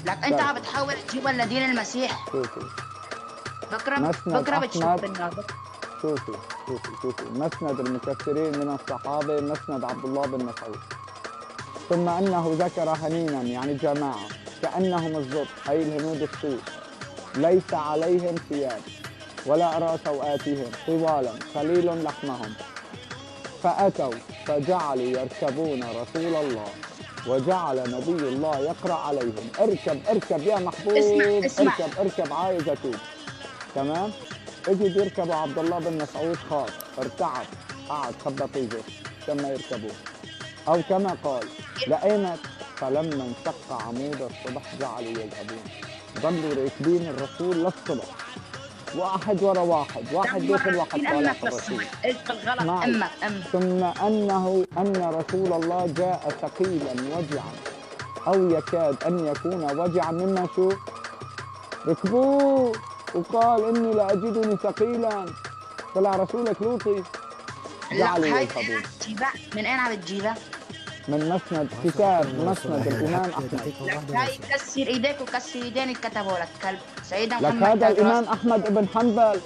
لك انت عم بتحاول تجيبها لدين المسيح. شوفي بكره بتشوف بالنار. شوفي مسند المكثرين من الصحابة مسند عبد الله بن مسعود. ثم أنه ذكر هنينا يعني جماعة كأنهم الزبط أي الهنود السود ليس عليهم ثياب ولا أرى سوآتهم طوالا خليل لحمهم، فأتوا فجعلوا يركبون رسول الله وجعل نبي الله يقرأ عليهم اركب يا محبوب، اسمع. اركب عايز أتوب. تمام. اجوا يركبوا عبد الله بن مسعود خاف ارتعب قعد خبط ايده ثم يركبوه. او كما قال لأيمت فلما انشق عمود الصبح جعلوا يذهبون، ظلوا راكبين الرسول للصبح واحد ورا واحد داخل واحد طالع في الرسول. ايش بالغلط امك ثم ان رسول الله جاء ثقيلا وجعا او يكاد ان يكون وجعا مما شو ركبوه، وقال اني لاجدني ثقيلا، طلع رسولك لوطي. جعلوا يذهبون. من اين عم تجيبها؟ من مسند كتاب مسند الامام احمد. هاي كسر ايديك وكسر ايدين اللي كتبوا لك كلب سيدنا لك محمد. هذا الامام احمد بن حنبل